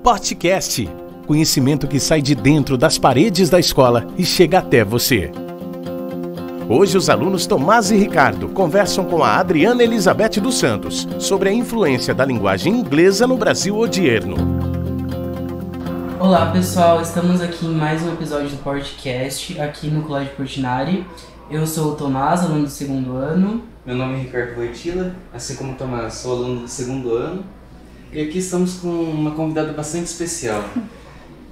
Podcast. Conhecimento que sai de dentro das paredes da escola e chega até você. Hoje os alunos Tomás e Ricardo conversam com a Adriana Elizabeth dos Santos sobre a influência da linguagem inglesa no Brasil odierno. Olá pessoal, estamos aqui em mais um episódio do podcast aqui no Colégio Portinari. Eu sou o Tomás, aluno do segundo ano. Meu nome é Ricardo Voitila, assim como o Tomás, sou aluno do segundo ano. E aqui estamos com uma convidada bastante especial.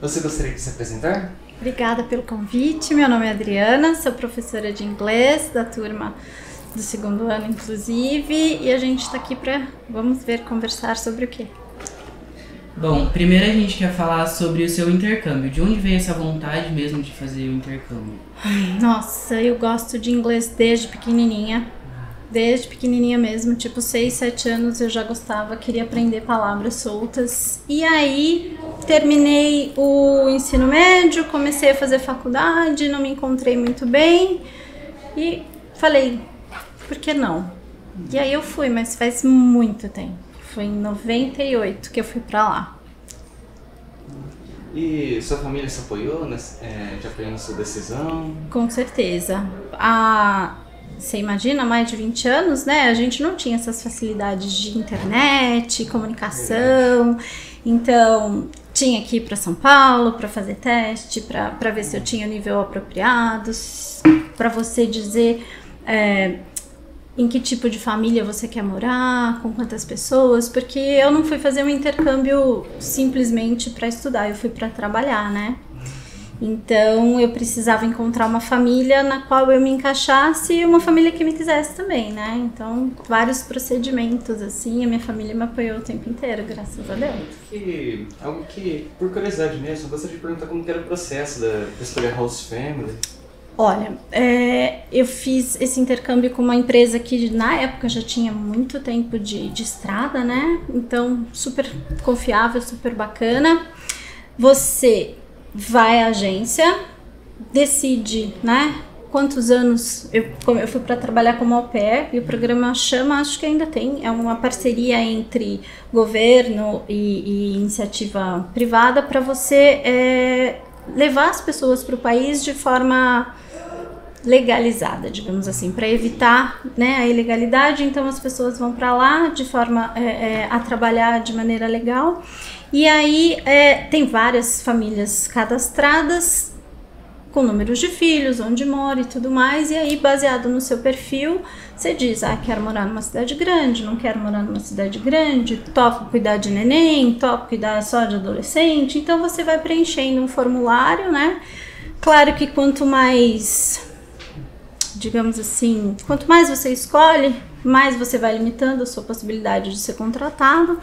Você gostaria de se apresentar? Obrigada pelo convite, meu nome é Adriana, sou professora de inglês da turma do segundo ano, inclusive, e a gente está aqui para, vamos ver, conversar sobre o quê? Bom, primeiro a gente quer falar sobre o seu intercâmbio. De onde veio essa vontade mesmo de fazer o intercâmbio? Nossa, eu gosto de inglês desde pequenininha mesmo, tipo 6, 7 anos eu já gostava, queria aprender palavras soltas. E aí terminei o ensino médio, comecei a fazer faculdade, não me encontrei muito bem e falei, por que não? E aí eu fui, mas faz muito tempo, foi em 98 que eu fui pra lá. E sua família se apoiou, te apoiou na sua decisão? Com certeza. Você imagina, mais de 20 anos, né? A gente não tinha essas facilidades de internet, comunicação. Então, tinha que ir para São Paulo para fazer teste, para ver se eu tinha o nível apropriado, para você dizer em que tipo de família você quer morar, com quantas pessoas, porque eu não fui fazer um intercâmbio simplesmente para estudar, eu fui para trabalhar, né? Então, eu precisava encontrar uma família na qual eu me encaixasse e uma família que me quisesse também, né? Então, vários procedimentos, assim, a minha família me apoiou o tempo inteiro, graças a Deus. Algo que, por curiosidade mesmo, eu gostaria de perguntar como que era o processo da escolher host family. Olha, eu fiz esse intercâmbio com uma empresa que na época já tinha muito tempo de estrada, né? Então, super confiável, super bacana. Você vai à agência, decide, né, quantos anos eu fui para trabalhar como au pair, e o programa chama, acho que ainda tem, é uma parceria entre governo e iniciativa privada para você levar as pessoas para o país de forma legalizada, digamos assim, para evitar, né, a ilegalidade. Então as pessoas vão para lá de forma a trabalhar de maneira legal. E aí tem várias famílias cadastradas com números de filhos, onde mora e tudo mais, e aí baseado no seu perfil, você diz, quero morar numa cidade grande, não quero morar numa cidade grande, topo cuidar de neném, topo cuidar só de adolescente. Então você vai preenchendo um formulário, né? Claro que quanto mais, digamos assim, quanto mais você escolhe, mais você vai limitando a sua possibilidade de ser contratado.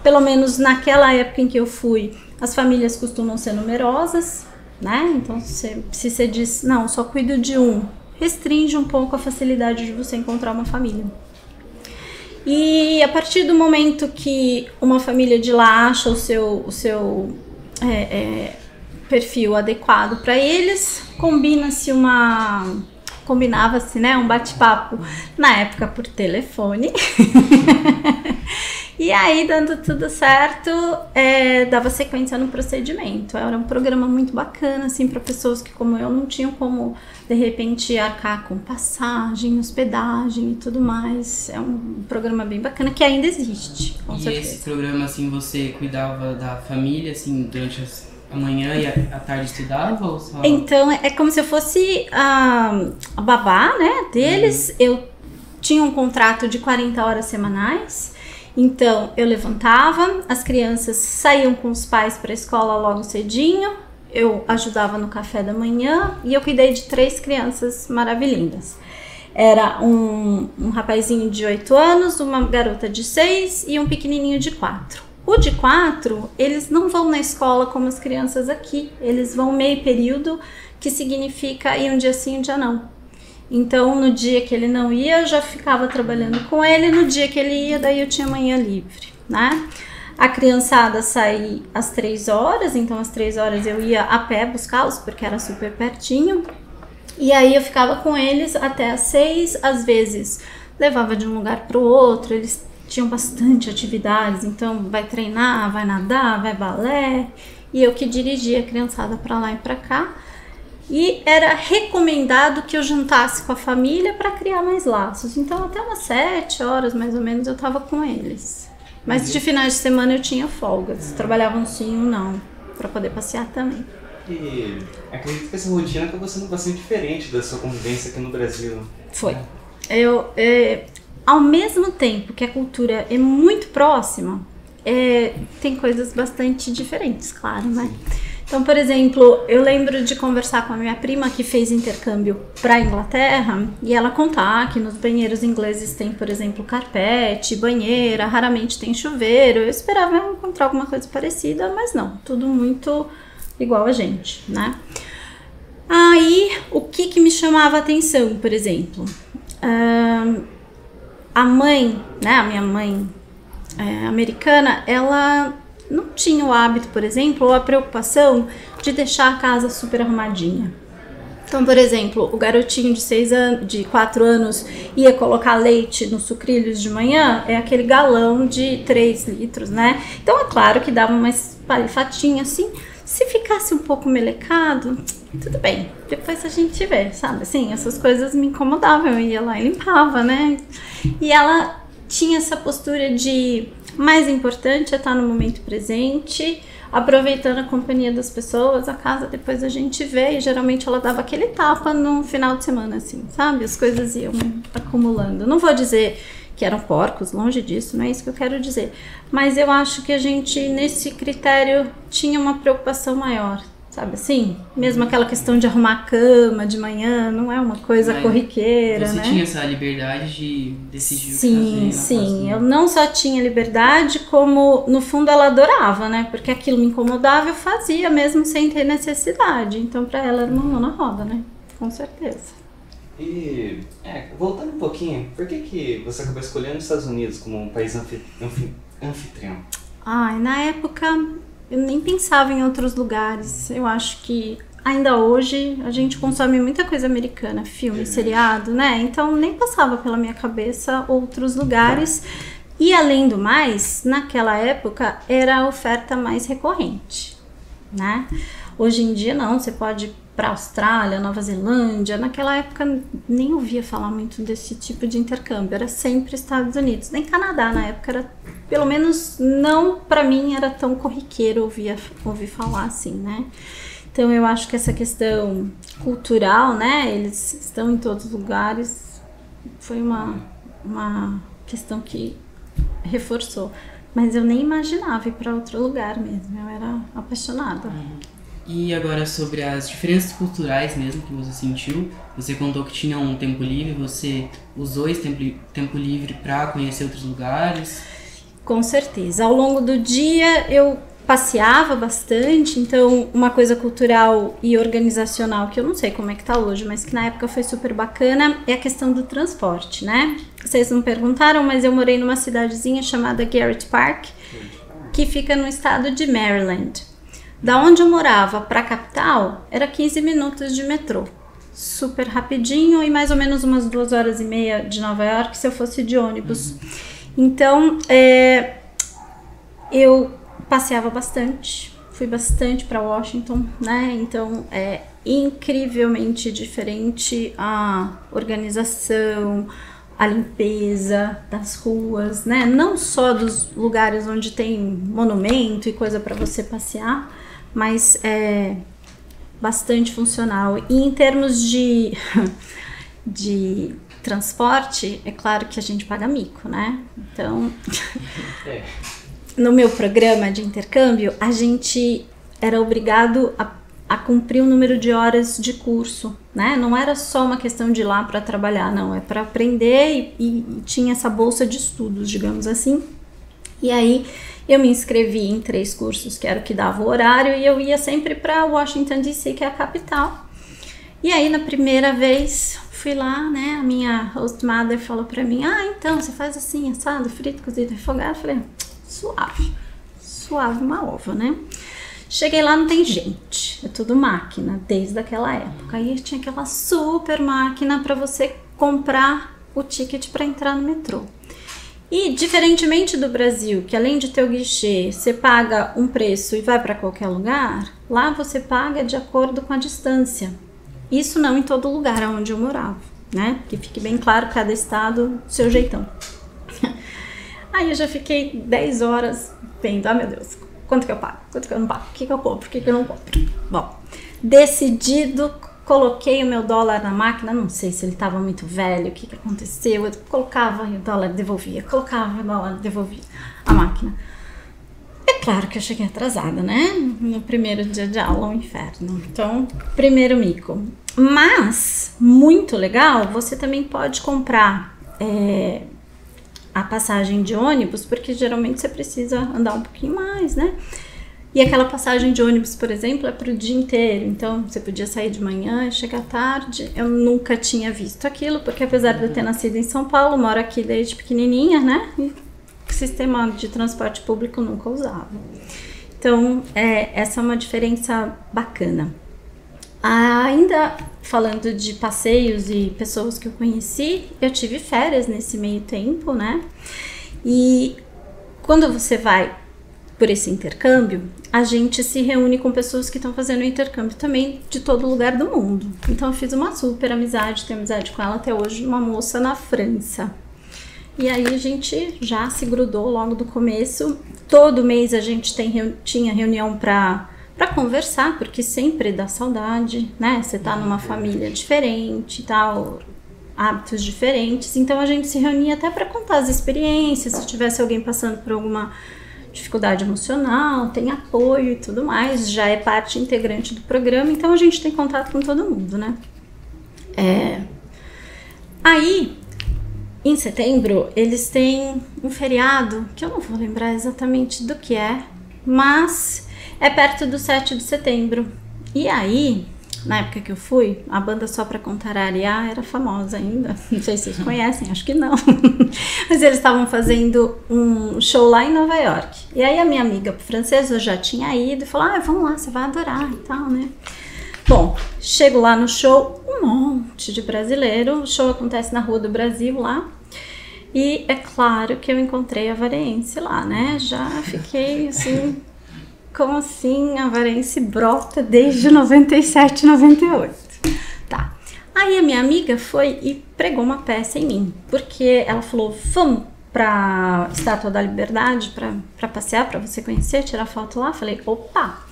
Pelo menos naquela época em que eu fui, as famílias costumam ser numerosas, né? Então, se você diz, não, só cuido de um, restringe um pouco a facilidade de você encontrar uma família. E a partir do momento que uma família de lá acha o seu perfil adequado para eles, combinava-se, né, um bate-papo, na época por telefone. E aí, dando tudo certo, dava sequência no procedimento. Era um programa muito bacana, assim, para pessoas que, como eu, não tinham como, de repente, arcar com passagem, hospedagem e tudo mais. É um programa bem bacana, que ainda existe, com certeza. E esse programa, assim, você cuidava da família, assim, durante a manhã e a tarde estudava? Ou só... Então, é como se eu fosse a babá, né, deles. Eu tinha um contrato de 40 horas semanais. Então, eu levantava, as crianças saíam com os pais para a escola logo cedinho, eu ajudava no café da manhã e eu cuidei de 3 crianças maravilhindas. Era um rapazinho de 8 anos, uma garota de 6 e um pequenininho de 4. O de 4, eles não vão na escola como as crianças aqui, eles vão meio período, que significa ir um dia sim, um dia não. Então, no dia que ele não ia, eu já ficava trabalhando com ele. No dia que ele ia, daí eu tinha manhã livre, né? A criançada saía às 3 horas, então às 3 horas eu ia a pé buscá-los, porque era super pertinho. E aí eu ficava com eles até às 6, às vezes levava de um lugar para o outro, eles tinham bastante atividades, então vai treinar, vai nadar, vai balé, e eu que dirigia a criançada para lá e para cá. E era recomendado que eu jantasse com a família para criar mais laços. Então até umas 7 horas mais ou menos eu tava com eles. Mas de finais de semana eu tinha folgas, trabalhavam sim ou não, para poder passear também. E acredito que essa rotina acabou sendo bastante diferente da sua convivência aqui no Brasil. Foi. Ao mesmo tempo que a cultura é muito próxima, tem coisas bastante diferentes, claro, né? Então, por exemplo, eu lembro de conversar com a minha prima que fez intercâmbio para a Inglaterra e ela contar que nos banheiros ingleses tem, por exemplo, carpete, banheira, raramente tem chuveiro. Eu esperava encontrar alguma coisa parecida, mas não, tudo muito igual a gente, né? Aí, o que me chamava a atenção, por exemplo? A mãe, né, a minha mãe americana, ela não tinha o hábito, por exemplo, ou a preocupação de deixar a casa super arrumadinha. Então, por exemplo, o garotinho de 4 anos ia colocar leite nos sucrilhos de manhã, é aquele galão de 3 litros, né? Então, é claro que dava uma espalifatinha assim. Se ficasse um pouco melecado, tudo bem, depois a gente vê, sabe? Assim, essas coisas me incomodavam, eu ia lá e limpava, né? E ela tinha essa postura de mais importante é estar no momento presente, aproveitando a companhia das pessoas, a casa depois a gente vê, e geralmente ela dava aquele tapa no final de semana, assim, sabe? As coisas iam acumulando. Não vou dizer que eram porcos, longe disso, não é isso que eu quero dizer. Mas eu acho que a gente, nesse critério, tinha uma preocupação maior, sabe assim? Mesmo aquela questão de arrumar a cama de manhã, não é uma coisa corriqueira, né? Você tinha essa liberdade de decidir o que fazer? Sim. Eu não só tinha liberdade, como no fundo ela adorava, né? Porque aquilo me incomodava, eu fazia mesmo sem ter necessidade. Então pra ela era uma mão na roda, né? Com certeza. E, voltando um pouquinho, por que você acabou escolhendo os Estados Unidos como um país anfitrião? Na época eu nem pensava em outros lugares. Eu acho que ainda hoje a gente consome muita coisa americana, filme, seriado, né? Então nem passava pela minha cabeça outros lugares. E além do mais, naquela época era a oferta mais recorrente, né? Hoje em dia não, você pode ir para Austrália, Nova Zelândia. Naquela época nem ouvia falar muito desse tipo de intercâmbio, era sempre Estados Unidos. Nem Canadá na época era, pelo menos não para mim, era tão corriqueiro ouvir falar assim, né? Então eu acho que essa questão cultural, né, eles estão em todos os lugares, foi uma questão que reforçou. Mas eu nem imaginava ir para outro lugar mesmo, eu era apaixonada. E agora sobre as diferenças culturais mesmo que você sentiu, você contou que tinha um tempo livre, você usou esse tempo livre para conhecer outros lugares? Com certeza, ao longo do dia eu passeava bastante, então uma coisa cultural e organizacional que eu não sei como é que tá hoje, mas que na época foi super bacana, é a questão do transporte, né? Vocês não perguntaram, mas eu morei numa cidadezinha chamada Garrett Park, que fica no estado de Maryland. Da onde eu morava para a capital, era 15 minutos de metrô. Super rapidinho e mais ou menos umas 2h30 de Nova York se eu fosse de ônibus. Então, eu passeava bastante, fui bastante para Washington, né? Então, é incrivelmente diferente a organização, a limpeza das ruas, né? Não só dos lugares onde tem monumento e coisa para você passear, mas é bastante funcional. E em termos de transporte, é claro que a gente paga mico, né? Então, no meu programa de intercâmbio, a gente era obrigado a cumprir um número de horas de curso, né? Não era só uma questão de ir lá para trabalhar, não, é para aprender e tinha essa bolsa de estudos, digamos assim. E aí eu me inscrevi em 3 cursos, que era o que dava o horário, e eu ia sempre para Washington DC, que é a capital. E aí na primeira vez fui lá, né? A minha host mother falou para mim: então você faz assim, assado, frito, cozido, refogado. Eu falei: suave uma ova, né? Cheguei lá, não tem gente, é tudo máquina, desde aquela época. Aí tinha aquela super máquina para você comprar o ticket para entrar no metrô. E diferentemente do Brasil, que além de ter o guichê, você paga um preço e vai para qualquer lugar, lá você paga de acordo com a distância. Isso não em todo lugar onde eu morava, né? Que fique bem claro, cada estado, seu jeitão. Aí eu já fiquei 10 horas vendo, meu Deus, quanto que eu pago? Quanto que eu não pago? O que eu compro? O que eu não compro? Bom, decidido, coloquei o meu dólar na máquina, não sei se ele estava muito velho, o que aconteceu, eu colocava e o dólar devolvia, colocava e o dólar devolvia a máquina. É claro que eu cheguei atrasada, né? No primeiro dia de aula, um inferno. Então, primeiro mico. Mas, muito legal, você também pode comprar a passagem de ônibus, porque geralmente você precisa andar um pouquinho mais, né? E aquela passagem de ônibus, por exemplo, é para o dia inteiro. Então, você podia sair de manhã e chegar tarde. Eu nunca tinha visto aquilo, porque apesar de eu ter nascido em São Paulo, moro aqui desde pequenininha, né? E o sistema de transporte público nunca usava. Então, essa é uma diferença bacana. Ainda falando de passeios e pessoas que eu conheci, eu tive férias nesse meio tempo, né? E quando você vai por esse intercâmbio, a gente se reúne com pessoas que estão fazendo intercâmbio também de todo lugar do mundo. Então eu fiz uma super amizade, tenho amizade com ela até hoje, uma moça na França. E aí a gente já se grudou logo do começo. Todo mês a gente tinha reunião para conversar, porque sempre dá saudade, né? Você tá numa família diferente e tal, hábitos diferentes. Então a gente se reunia até para contar as experiências, se tivesse alguém passando por alguma dificuldade emocional, tem apoio e tudo mais, já é parte integrante do programa, então a gente tem contato com todo mundo, né? Aí, em setembro, eles têm um feriado, que eu não vou lembrar exatamente do que é, mas é perto do 7 de setembro. E aí, na época que eu fui, a banda Só Pra Contrariar era famosa ainda. Não sei se vocês conhecem, acho que não. Mas eles estavam fazendo um show lá em Nova York. E aí a minha amiga francesa já tinha ido e falou, vamos lá, você vai adorar e tal, né? Bom, chego lá no show, um monte de brasileiro. O show acontece na Rua do Brasil lá. E é claro que eu encontrei a Varense lá, né? Já fiquei assim... Como assim a Varense brota desde 97, 98? Tá. Aí a minha amiga foi e pregou uma peça em mim, porque ela falou, vamos pra Estátua da Liberdade pra passear, pra você conhecer, tirar foto lá? Falei, opa!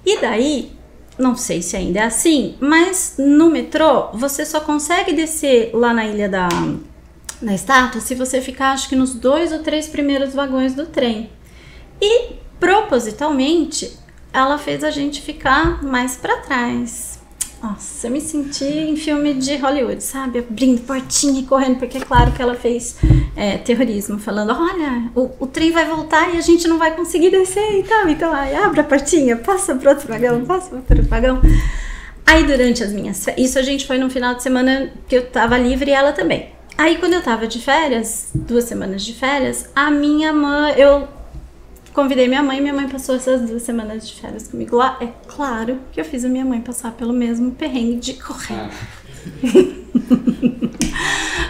E daí, não sei se ainda é assim, mas no metrô você só consegue descer lá na ilha da estátua se você ficar, acho que nos 2 ou 3 primeiros vagões do trem. E propositalmente, ela fez a gente ficar mais pra trás. Nossa, eu me senti em filme de Hollywood, sabe? Abrindo portinha e correndo, porque é claro que ela fez terrorismo, falando, olha, o trem vai voltar e a gente não vai conseguir descer e tal. Então, aí, abre a portinha, passa pro outro vagão, passa pro outro vagão. Aí, durante as minhas férias, isso a gente foi no final de semana que eu tava livre e ela também. Aí, quando eu tava de férias, 2 semanas de férias, a minha mãe, eu convidei minha mãe passou essas 2 semanas de férias comigo lá. É claro que eu fiz a minha mãe passar pelo mesmo perrengue de correr.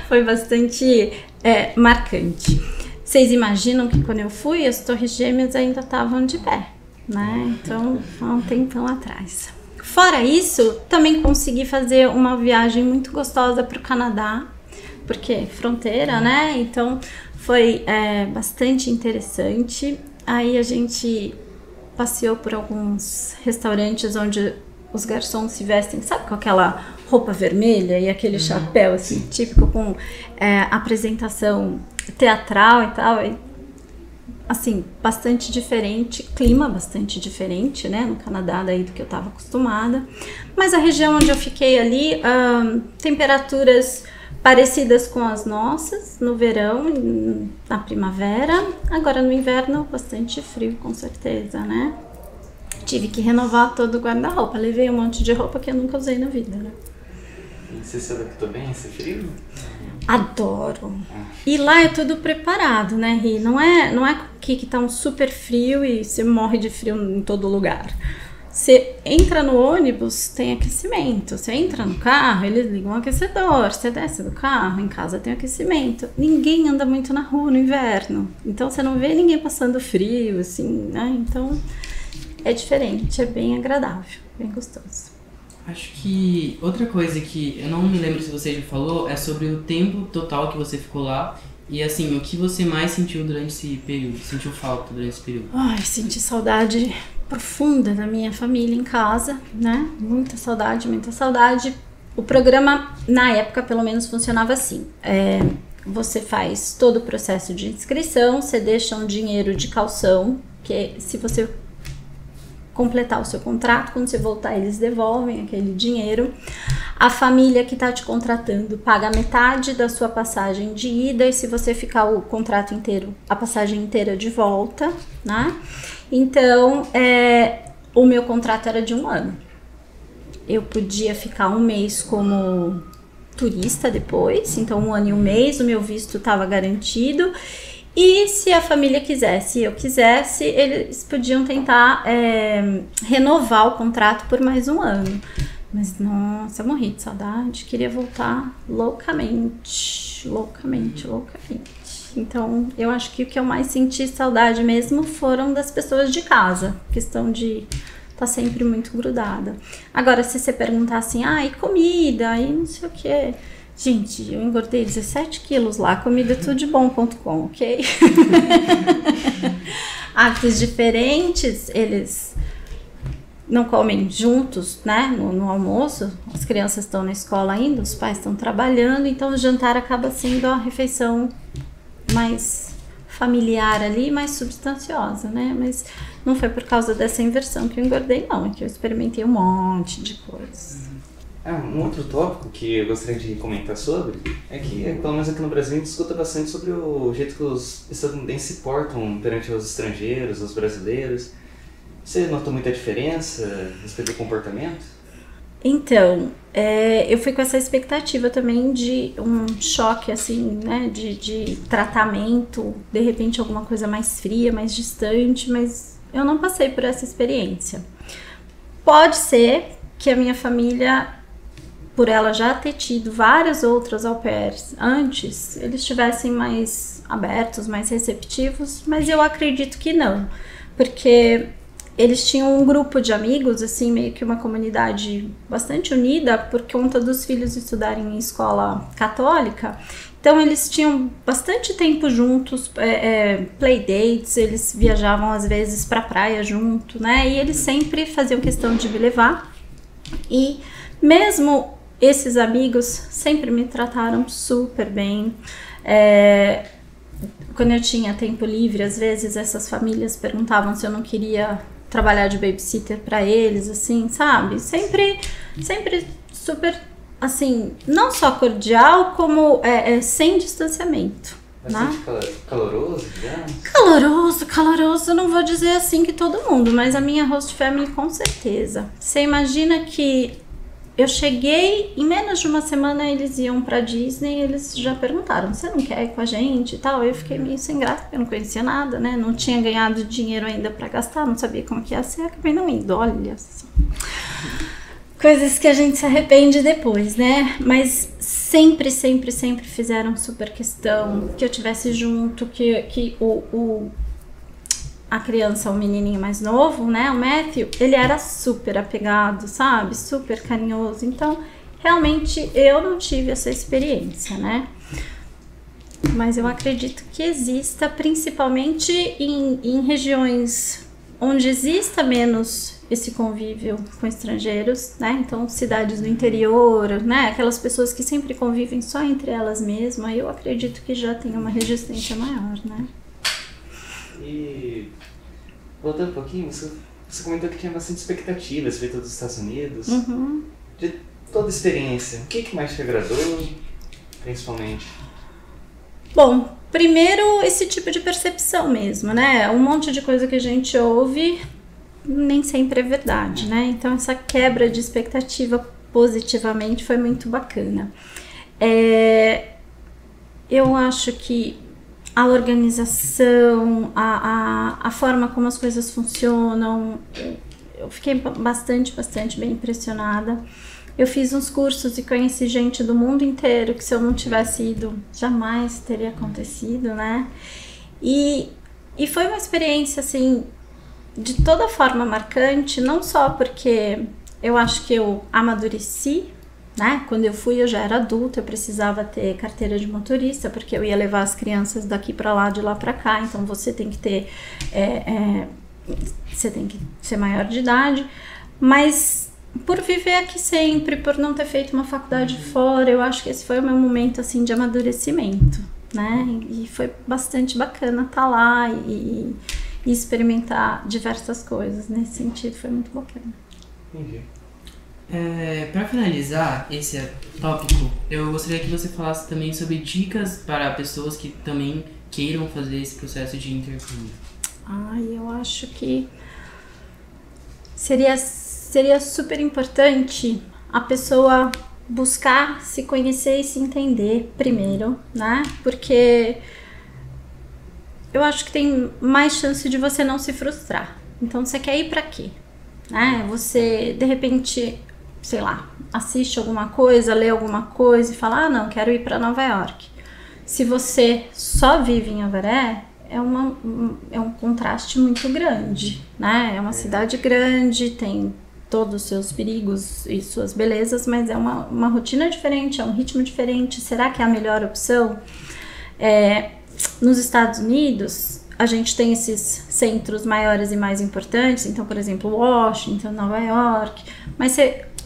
Foi bastante marcante. Vocês imaginam que quando eu fui, as Torres Gêmeas ainda estavam de pé, né? Então, há um tempão atrás. Fora isso, também consegui fazer uma viagem muito gostosa para o Canadá, porque fronteira, né? Então, foi bastante interessante. Aí a gente passeou por alguns restaurantes onde os garçons se vestem, sabe, com aquela roupa vermelha e aquele chapéu assim, típico, com apresentação teatral e tal. E, assim, bastante diferente, clima bastante diferente, né, no Canadá daí do que eu estava acostumada. Mas a região onde eu fiquei ali, temperaturas parecidas com as nossas, no verão, na primavera. Agora no inverno, bastante frio, com certeza, né? Tive que renovar todo o guarda-roupa. Levei um monte de roupa que eu nunca usei na vida, né? E você se adaptou bem a esse frio? Adoro. E lá é tudo preparado, né, Ri? Não é aqui que tá um super frio e você morre de frio em todo lugar. Você entra no ônibus, tem aquecimento. Você entra no carro, eles ligam o aquecedor. Você desce do carro, em casa tem aquecimento. Ninguém anda muito na rua no inverno. Então, você não vê ninguém passando frio, assim, né? Então, é diferente, é bem agradável, bem gostoso. Acho que outra coisa que eu não me lembro se você já falou é sobre o tempo total que você ficou lá. E assim, o que você mais sentiu durante esse período? Sentiu falta durante esse período? Ai, senti saudade profunda da minha família em casa, né? Muita saudade, muita saudade. O programa, na época, pelo menos, funcionava assim. Você faz todo o processo de inscrição, você deixa um dinheiro de caução, que se você completar o seu contrato, quando você voltar, eles devolvem aquele dinheiro. A família que está te contratando paga metade da sua passagem de ida, e se você ficar o contrato inteiro, a passagem inteira de volta, né? Então, o meu contrato era de 1 ano. Eu podia ficar 1 mês como turista depois, então 1 ano e 1 mês, o meu visto estava garantido. E se a família quisesse e eu quisesse, eles podiam tentar renovar o contrato por mais 1 ano. Mas, nossa, eu morri de saudade, queria voltar loucamente. Então, eu acho que o que eu mais senti saudade mesmo foram das pessoas de casa, questão de estar sempre muito grudada. Agora, se você perguntar assim, e comida, e não sei o quê... Gente, eu engordei 17 quilos lá, comidatudebom.com, ok? Hábitos diferentes, eles não comem juntos, né, no almoço, as crianças estão na escola ainda, os pais estão trabalhando, então o jantar acaba sendo a refeição mais familiar ali, mais substanciosa, né, mas não foi por causa dessa inversão que eu engordei, não, é que eu experimentei um monte de coisas. Um outro tópico que eu gostaria de comentar sobre é que, pelo menos aqui no Brasil, a gente escuta bastante sobre o jeito que os estadunidenses se portam perante os estrangeiros, os brasileiros. Você notou muita diferença a respeito do comportamento? Então, eu fui com essa expectativa também de um choque, assim, né, de tratamento, de repente alguma coisa mais fria, mais distante, mas eu não passei por essa experiência. Pode ser que a minha família, por ela já ter tido várias outras au pairs antes, eles estivessem mais abertos, mais receptivos, mas eu acredito que não, porque eles tinham um grupo de amigos, assim, meio que uma comunidade bastante unida por conta dos filhos estudarem em escola católica. Então eles tinham bastante tempo juntos, playdates, eles viajavam às vezes pra praia junto, né? E eles sempre faziam questão de me levar. E mesmo esses amigos sempre me trataram super bem. Quando eu tinha tempo livre, às vezes essas famílias perguntavam se eu não queria trabalhar de babysitter para eles, assim, sabe? Sempre super, assim, não só cordial, como sem distanciamento. Bastante caloroso, digamos? Caloroso, não vou dizer assim que todo mundo, mas a minha host family com certeza. Você imagina que eu cheguei, em menos de 1 semana eles iam pra Disney, eles já perguntaram, você não quer ir com a gente e tal? Eu fiquei meio sem graça, porque eu não conhecia nada, né? Não tinha ganhado dinheiro ainda pra gastar, não sabia como que ia ser, acabei não indo, olha só. Coisas que a gente se arrepende depois, né? Mas sempre fizeram super questão que eu tivesse junto, que a criança, o menininho mais novo, né, o Matthew, ele era super apegado, sabe? Super carinhoso. Então, realmente, eu não tive essa experiência, né? Mas eu acredito que exista, principalmente em regiões onde exista menos esse convívio com estrangeiros, né? Então, cidades do interior, né? Aquelas pessoas que sempre convivem só entre elas mesmas, eu acredito que já tem uma resistência maior, né? E voltando um pouquinho, você comentou que tinha bastante expectativas feita dos Estados Unidos. Uhum. De toda a experiência, o que mais te agradou, principalmente? Bom, primeiro esse tipo de percepção mesmo, né? Um monte de coisa que a gente ouve nem sempre é verdade, né? Então essa quebra de expectativa positivamente foi muito bacana. Eu acho que a organização, a forma como as coisas funcionam, eu fiquei bastante bem impressionada. Eu fiz uns cursos e conheci gente do mundo inteiro que se eu não tivesse ido, jamais teria acontecido, né? E foi uma experiência, assim, de toda forma marcante, não só porque eu acho que eu amadureci, né? Quando eu fui, eu já era adulta, eu precisava ter carteira de motorista, porque eu ia levar as crianças daqui para lá, de lá para cá, então você tem que ter, você tem que ser maior de idade, mas por viver aqui sempre, por não ter feito uma faculdade fora, eu acho que esse foi o meu momento, assim, de amadurecimento, né? E foi bastante bacana estar lá e experimentar diversas coisas. Nesse sentido, foi muito bacana. Entendi. Para finalizar esse tópico, eu gostaria que você falasse também sobre dicas para pessoas que também queiram fazer esse processo de intercâmbio. Eu acho que seria super importante a pessoa buscar se conhecer e se entender primeiro, né? Porque eu acho que tem mais chance de você não se frustrar. Então, você quer ir pra quê? Né? Você, de repente, sei lá, assiste alguma coisa, lê alguma coisa e fala, não, quero ir pra Nova York. Se você só vive em Avaré, é um contraste muito grande, né? É uma cidade grande, tem todos os seus perigos e suas belezas, mas é uma rotina diferente, é um ritmo diferente. Será que é a melhor opção? Nos Estados Unidos, a gente tem esses centros maiores e mais importantes, então, por exemplo, Washington, Nova York, mas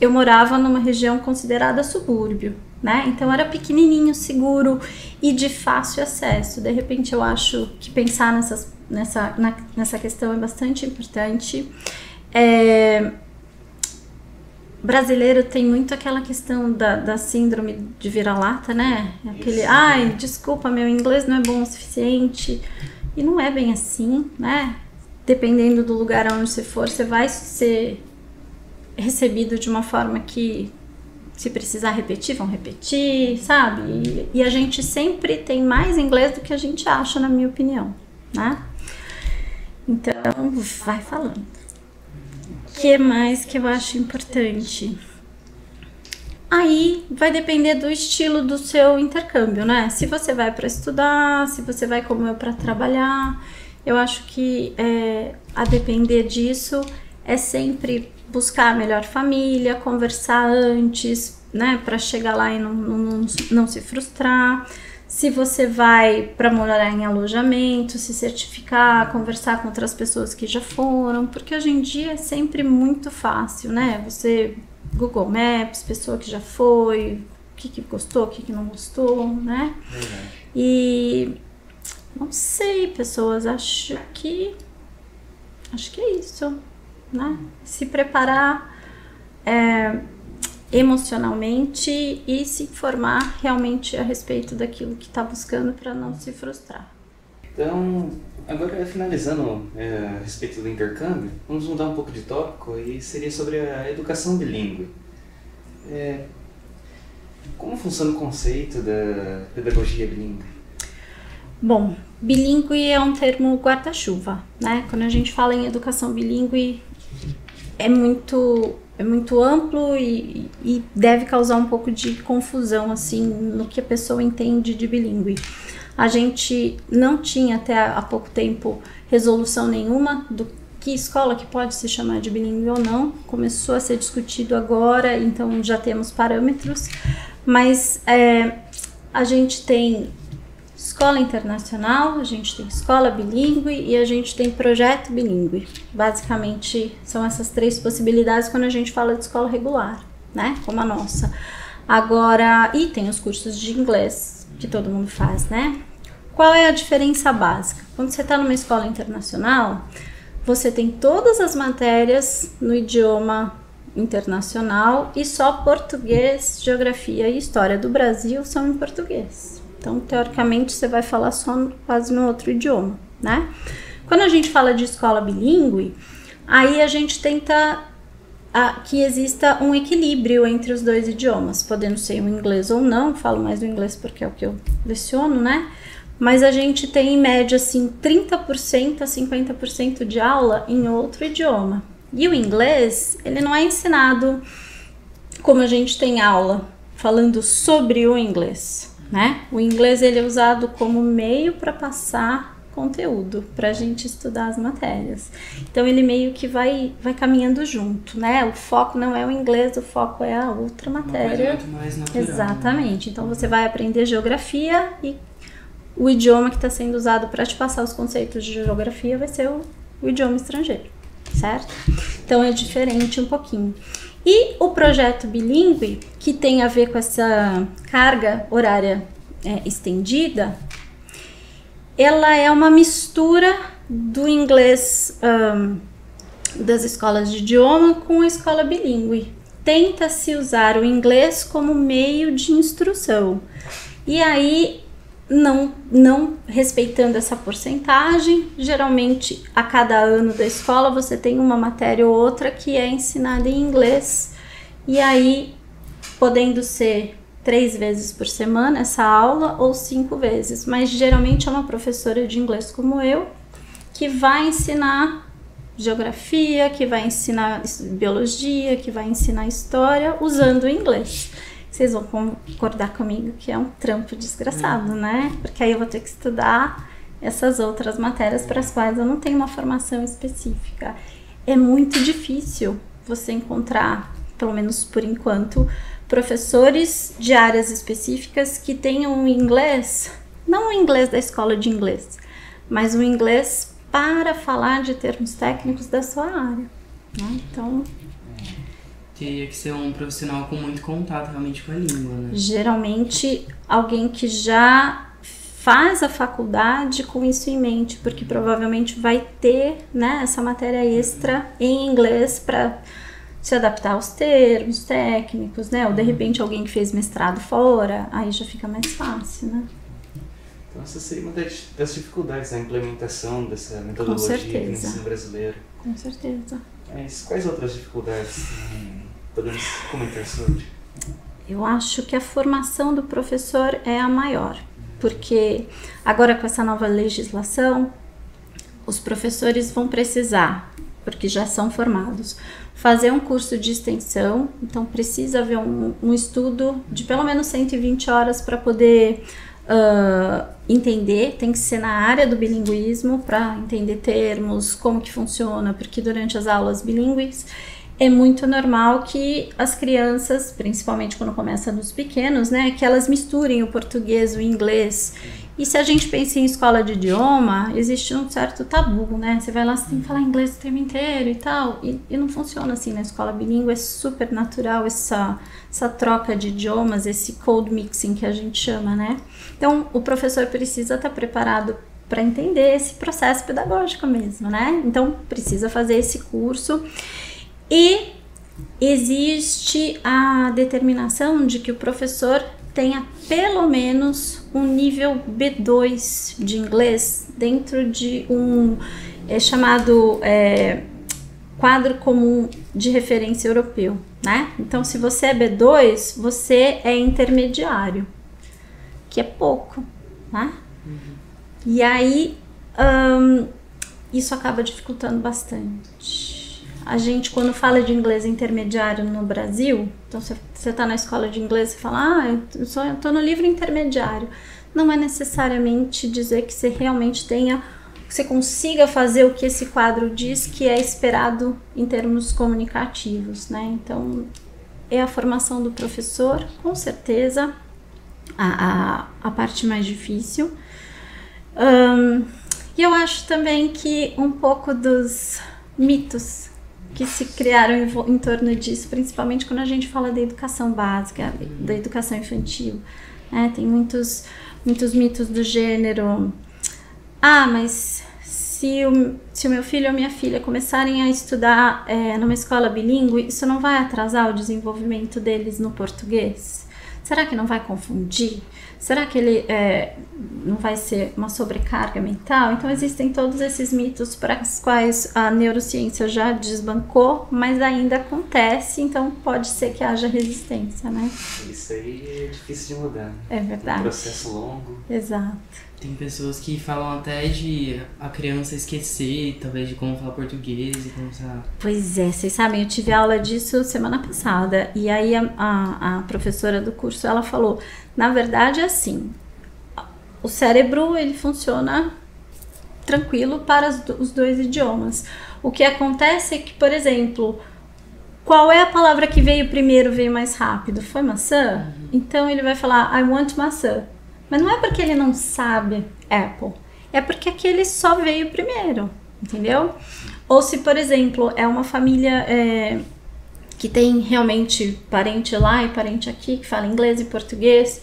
eu morava numa região considerada subúrbio, né? Então era pequenininho, seguro e de fácil acesso. De repente, eu acho que pensar nessa questão é bastante importante. Brasileiro tem muito aquela questão da síndrome de vira-lata, né? Aquele, desculpa, meu inglês não é bom o suficiente. E não é bem assim, né? Dependendo do lugar onde você for, você vai ser recebido de uma forma que, se precisar repetir, vão repetir, sabe? E a gente sempre tem mais inglês do que a gente acha, na minha opinião, né? Então, vai falando. O que mais que eu acho importante? Aí vai depender do estilo do seu intercâmbio, né? Se você vai para estudar, se você vai como eu para trabalhar, eu acho que a depender disso é sempre buscar a melhor família, conversar antes, né? Para chegar lá e não se frustrar. Se você vai para morar em alojamento, se certificar, conversar com outras pessoas que já foram, porque hoje em dia é sempre muito fácil, né? Você, Google Maps, pessoa que já foi, o que gostou, o que não gostou, né? E não sei, pessoas, acho que é isso, né? Se preparar emocionalmente e se informar realmente a respeito daquilo que está buscando para não se frustrar. Então, agora finalizando a respeito do intercâmbio, vamos mudar um pouco de tópico e seria sobre a educação bilíngue. Como funciona o conceito da pedagogia bilíngue? Bom, bilíngue é um termo guarda-chuva, né? Quando a gente fala em educação bilíngue, é muito amplo e deve causar um pouco de confusão, assim, no que a pessoa entende de bilíngue. A gente não tinha até há pouco tempo resolução nenhuma do que escola que pode se chamar de bilíngue ou não. Começou a ser discutido agora, então já temos parâmetros, mas a gente tem escola internacional, a gente tem escola bilíngue e a gente tem projeto bilíngue. Basicamente, são essas três possibilidades quando a gente fala de escola regular, né? Como a nossa. Agora, e tem os cursos de inglês, que todo mundo faz, né? Qual é a diferença básica? Quando você está numa escola internacional, você tem todas as matérias no idioma internacional e só português, geografia e história do Brasil são em português. Então, teoricamente, você vai falar só quase no outro idioma, né? Quando a gente fala de escola bilíngue, aí a gente tenta que exista um equilíbrio entre os dois idiomas, podendo ser o inglês ou não, falo mais do inglês porque é o que eu leciono, né? Mas a gente tem, em média, assim, 30% a 50% de aula em outro idioma. E o inglês, ele não é ensinado como a gente tem aula falando sobre o inglês, né? O inglês ele é usado como meio para passar conteúdo, para a gente estudar as matérias. Então ele meio que vai caminhando junto, né? O foco não é o inglês, o foco é a outra matéria. Uma coisa muito mais natural, exatamente. Né? Então você vai aprender geografia e o idioma que está sendo usado para te passar os conceitos de geografia vai ser o idioma estrangeiro, certo? Então é diferente um pouquinho. E o projeto bilíngue, que tem a ver com essa carga horária estendida, ela é uma mistura do inglês das escolas de idioma com a escola bilíngue. Tenta-se usar o inglês como meio de instrução. E aí, não respeitando essa porcentagem, geralmente a cada ano da escola você tem uma matéria ou outra que é ensinada em inglês. E aí, podendo ser 3 vezes por semana essa aula ou 5 vezes, mas geralmente é uma professora de inglês como eu que vai ensinar geografia, que vai ensinar biologia, que vai ensinar história usando o inglês. Vocês vão concordar comigo que é um trampo desgraçado, né? Porque aí eu vou ter que estudar essas outras matérias para as quais eu não tenho uma formação específica. É muito difícil você encontrar, pelo menos por enquanto, professores de áreas específicas que tenham um inglês, não o inglês da escola de inglês, mas o inglês para falar de termos técnicos da sua área, né? Então, teria que ser um profissional com muito contato realmente com a língua, né? Geralmente alguém que já faz a faculdade com isso em mente, porque provavelmente vai ter, né, essa matéria extra em inglês para se adaptar aos termos técnicos, né? Ou de repente alguém que fez mestrado fora, aí já fica mais fácil, né? Então essa seria uma das dificuldades da implementação dessa metodologia no ensino brasileiro. Com certeza. Mas quais outras dificuldades podemos comentar sobre? Eu acho que a formação do professor é a maior, porque agora com essa nova legislação, os professores vão precisar, porque já são formados, fazer um curso de extensão, então precisa haver um estudo de pelo menos 120 horas para poder entender, tem que ser na área do bilinguismo para entender termos, como que funciona, porque durante as aulas bilíngues é muito normal que as crianças, principalmente quando começa nos pequenos, né, que elas misturem o português, o inglês. E se a gente pensa em escola de idioma, existe um certo tabu, né? Você vai lá, você tem que falar inglês o tempo inteiro e tal. E não funciona assim na escola bilíngue, é super natural essa troca de idiomas, esse code mixing que a gente chama, né? Então, o professor precisa estar preparado para entender esse processo pedagógico mesmo, né? Então, precisa fazer esse curso. E existe a determinação de que o professor tenha pelo menos um nível B2 de inglês dentro de um chamado quadro comum de referência europeu, né? Então, se você é B2, você é intermediário, que é pouco, né? E aí, isso acaba dificultando bastante. A gente, quando fala de inglês intermediário no Brasil, então você está na escola de inglês e fala, eu estou no livro intermediário. Não é necessariamente dizer que você realmente tenha, que você consiga fazer o que esse quadro diz que é esperado em termos comunicativos, né? Então, é a formação do professor, com certeza, a parte mais difícil. E eu acho também que um pouco dos mitos que se criaram em torno disso, principalmente quando a gente fala da educação básica, da educação infantil, né? Tem muitos mitos do gênero, mas se o meu filho ou minha filha começarem a estudar numa escola bilíngue, isso não vai atrasar o desenvolvimento deles no português? Será que não vai confundir? Será que ele não vai ser uma sobrecarga mental? Então existem todos esses mitos para os quais a neurociência já desbancou, mas ainda acontece, então pode ser que haja resistência, né? Isso aí é difícil de mudar. É verdade. É um processo longo. Exato. Tem pessoas que falam até de a criança esquecer, talvez, de como falar português e começar... Pois é, vocês sabem, eu tive aula disso semana passada, e aí a professora do curso, ela falou, na verdade é assim, o cérebro, ele funciona tranquilo para os dois idiomas. O que acontece é que, por exemplo, qual é a palavra que veio primeiro, veio mais rápido? Foi maçã? Então ele vai falar, I want maçã. Mas não é porque ele não sabe Apple, é porque aquele só veio primeiro, entendeu? Ou se, por exemplo, é uma família que tem realmente parente lá e parente aqui, que fala inglês e português,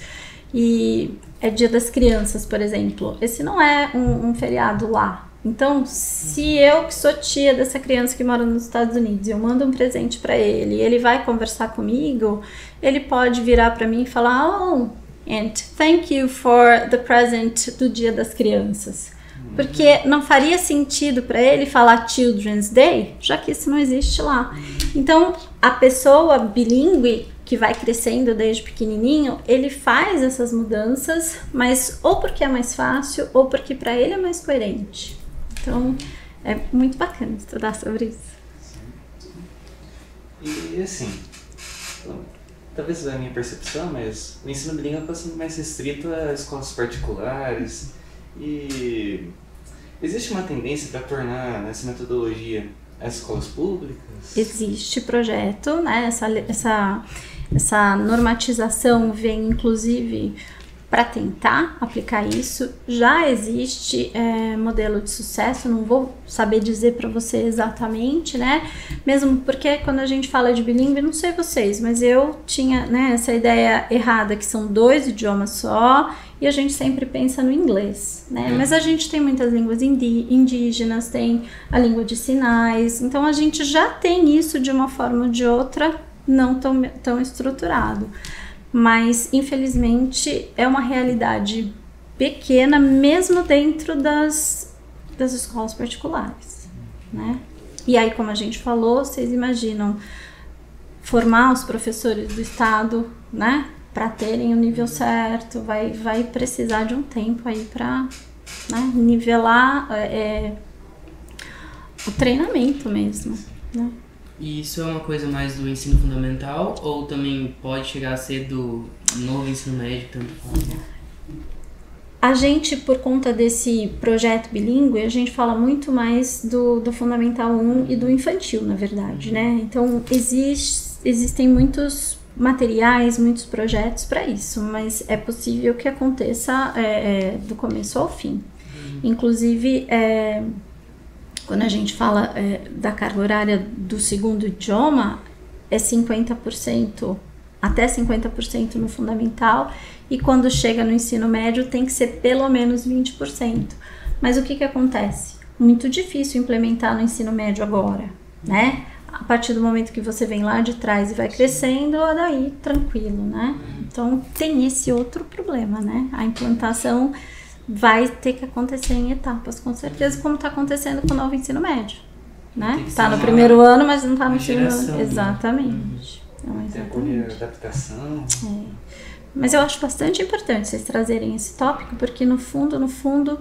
e é Dia das Crianças, por exemplo. Esse não é um feriado lá. Então, se eu, que sou tia dessa criança que mora nos Estados Unidos, eu mando um presente para ele, e ele vai conversar comigo, ele pode virar para mim e falar, oh, and thank you for the present do Dia das Crianças. Porque não faria sentido para ele falar Children's Day, já que isso não existe lá. Então, a pessoa bilíngue que vai crescendo desde pequenininho, ele faz essas mudanças, mas ou porque é mais fácil, ou porque para ele é mais coerente. Então, é muito bacana estudar sobre isso. E assim, talvez a minha percepção, mas o ensino bilíngue está sendo mais restrito a escolas particulares e existe uma tendência para tornar essa metodologia as escolas públicas? Existe projeto, né? Essa normatização vem inclusive para tentar aplicar isso. Já existe modelo de sucesso, não vou saber dizer para você exatamente, né? Mesmo porque quando a gente fala de bilíngue, não sei vocês, mas eu tinha, né, essa ideia errada que são 2 idiomas só e a gente sempre pensa no inglês, né? Mas a gente tem muitas línguas indígenas, tem a língua de sinais, então a gente já tem isso de uma forma ou de outra, não tão estruturado. Mas, infelizmente, é uma realidade pequena, mesmo dentro das escolas particulares, né? E aí, como a gente falou, vocês imaginam formar os professores do estado, né? Para terem o nível certo, vai precisar de um tempo aí para, né, nivelar o treinamento mesmo, né? E isso é uma coisa mais do ensino fundamental ou também pode chegar a ser do novo ensino médio? Tanto faz? A gente, por conta desse projeto bilíngue, a gente fala muito mais do Fundamental 1 e do infantil, na verdade, né? Então, existem muitos materiais, muitos projetos para isso, mas é possível que aconteça do começo ao fim. Inclusive, quando a gente fala da carga horária do segundo idioma, é 50%, até 50% no fundamental, e quando chega no ensino médio tem que ser pelo menos 20%. Mas o que acontece? Muito difícil implementar no ensino médio agora, né? A partir do momento que você vem lá de trás e vai crescendo, daí tranquilo, né? Então tem esse outro problema, né? A implantação vai ter que acontecer em etapas, com certeza, como está acontecendo com o novo ensino médio, né? Está no primeiro ano, mas não está no segundo ano. Exatamente. Então, tem a adaptação. Mas eu acho bastante importante vocês trazerem esse tópico, porque no fundo,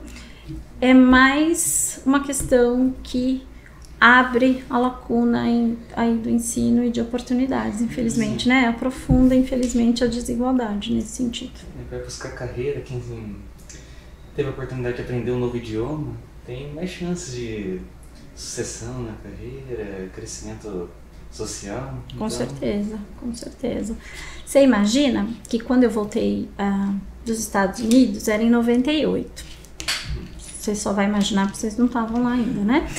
é mais uma questão que abre a lacuna aí do ensino e de oportunidades, infelizmente, né? Aprofunda, infelizmente, a desigualdade nesse sentido. Vai buscar carreira, quem teve a oportunidade de aprender um novo idioma, tem mais chances de sucessão na carreira, crescimento social. Com certeza, com certeza. Você imagina que quando eu voltei dos Estados Unidos, era em 98. Você só vai imaginar porque vocês não estavam lá ainda, né?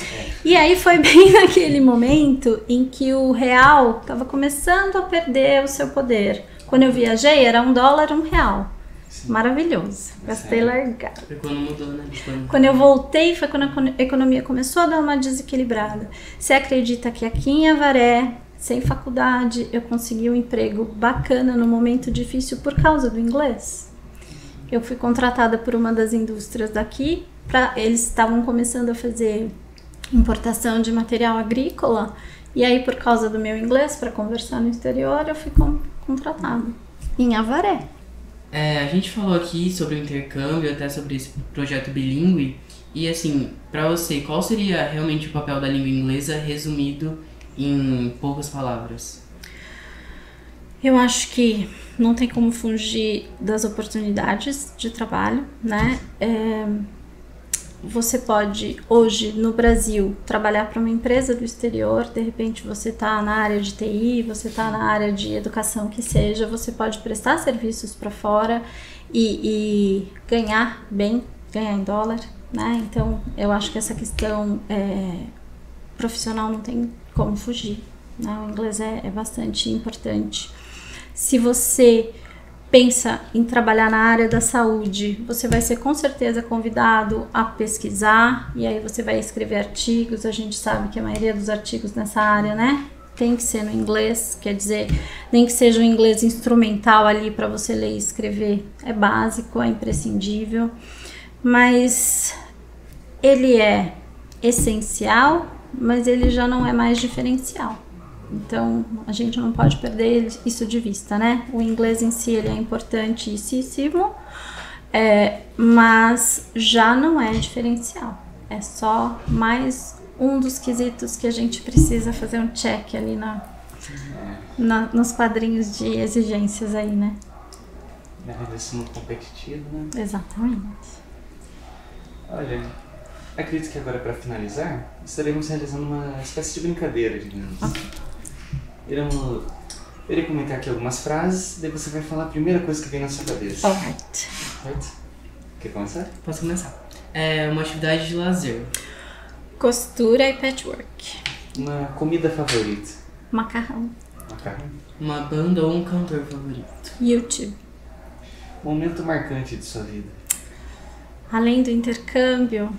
E aí foi bem naquele momento em que o real estava começando a perder o seu poder. Quando eu viajei, era $1, R$1. Sim. Maravilhoso. Gastei largado. Foi quando mudou, né? Quando eu voltei, foi quando a economia começou a dar uma desequilibrada. Você acredita que aqui em Avaré, sem faculdade, eu consegui um emprego bacana no momento difícil por causa do inglês? eu fui contratada por uma das indústrias daqui, eles estavam começando a fazer importação de material agrícola, e aí por causa do meu inglês, para conversar no exterior, eu fui contratada em Avaré. A gente falou aqui sobre o intercâmbio, até sobre esse projeto bilíngue, e assim, para você, qual seria realmente o papel da língua inglesa resumido em poucas palavras? Eu acho que não tem como fugir das oportunidades de trabalho, né? Você pode, hoje, no Brasil, trabalhar para uma empresa do exterior, de repente você está na área de TI, você está na área de educação, que seja, você pode prestar serviços para fora e ganhar bem, ganhar em dólar, né? Então, eu acho que essa questão profissional não tem como fugir, né? O inglês é bastante importante. Se você pensa em trabalhar na área da saúde, você vai ser com certeza convidado a pesquisar, e aí você vai escrever artigos. A gente sabe que a maioria dos artigos nessa área, né, tem que ser no inglês, quer dizer, nem que seja um inglês instrumental ali para você ler e escrever, é básico, é imprescindível, mas ele é essencial, mas ele já não é mais diferencial. Então, a gente não pode perder isso de vista, né? O inglês em si, ele é importantíssimo, mas já não é diferencial. É só mais um dos quesitos que a gente precisa fazer um check ali nos quadrinhos de exigências aí, né? Desse mundo competitivo, né? Exatamente. Olha, acredito que agora, para finalizar, estaremos realizando uma espécie de brincadeira, digamos. Ok. Eu irei comentar aqui algumas frases, daí você vai falar a primeira coisa que vem na sua cabeça. Alright. Certo? Quer começar? Posso começar. Uma atividade de lazer. Costura e patchwork. Uma comida favorita. Macarrão. Macarrão. Uma banda ou um cantor favorito. YouTube. Momento marcante de sua vida. Além do intercâmbio,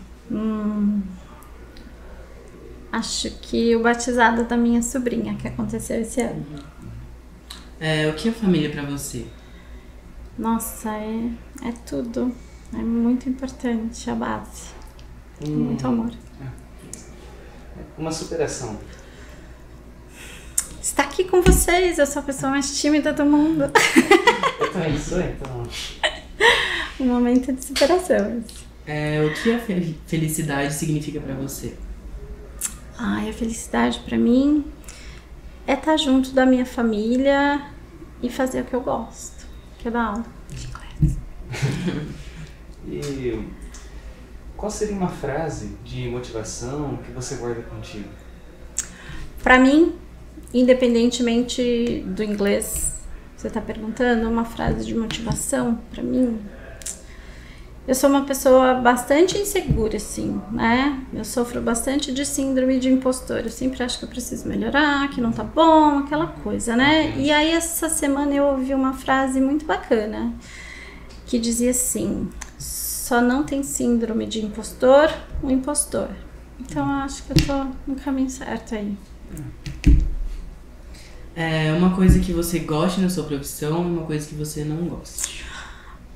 acho que o batizado da minha sobrinha, que aconteceu esse ano. O que é família pra você? Nossa, é tudo. É muito importante a base. Muito amor. Uma superação. Estar aqui com vocês, eu sou a pessoa mais tímida do mundo. Eu também sou, então. Um momento de superação. O que a felicidade significa pra você? A felicidade pra mim é estar junto da minha família e fazer o que eu gosto, que é dar aula de inglês. E qual seria uma frase de motivação que você guarda contigo? Pra mim, independentemente do inglês, você tá perguntando, uma frase de motivação, pra mim, eu sou uma pessoa bastante insegura, assim, né? Eu sofro bastante de síndrome de impostor. Eu sempre acho que eu preciso melhorar, que não tá bom, aquela coisa, né? E aí, essa semana eu ouvi uma frase muito bacana, que dizia assim: só não tem síndrome de impostor o impostor. Então, eu acho que eu tô no caminho certo aí. Uma coisa que você goste na sua profissão e uma coisa que você não goste.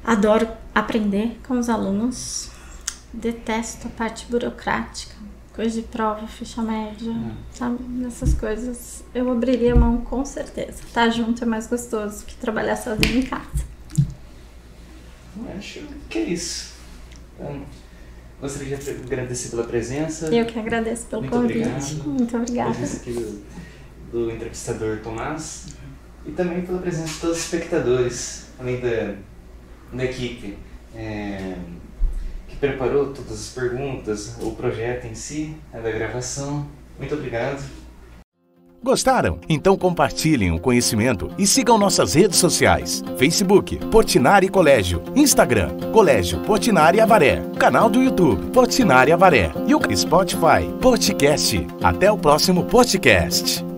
Adoro aprender com os alunos, detesto a parte burocrática, coisa de prova, ficha média, sabe? Nessas coisas eu abriria mão com certeza. Estar junto é mais gostoso que trabalhar sozinho em casa. Eu acho que é isso. Então, gostaria de agradecer pela presença. Eu que agradeço pelo convite. Obrigado. Muito obrigada. Pela presença aqui do entrevistador Tomás e também pela presença de todos os espectadores, além da equipe que preparou todas as perguntas, o projeto em si, a da gravação. Muito obrigado. Gostaram? Então compartilhem o conhecimento e sigam nossas redes sociais. Facebook, Portinari Colégio. Instagram, Colégio Portinari Avaré. Canal do YouTube, Portinari Avaré. E o Spotify, Podcast. Até o próximo podcast.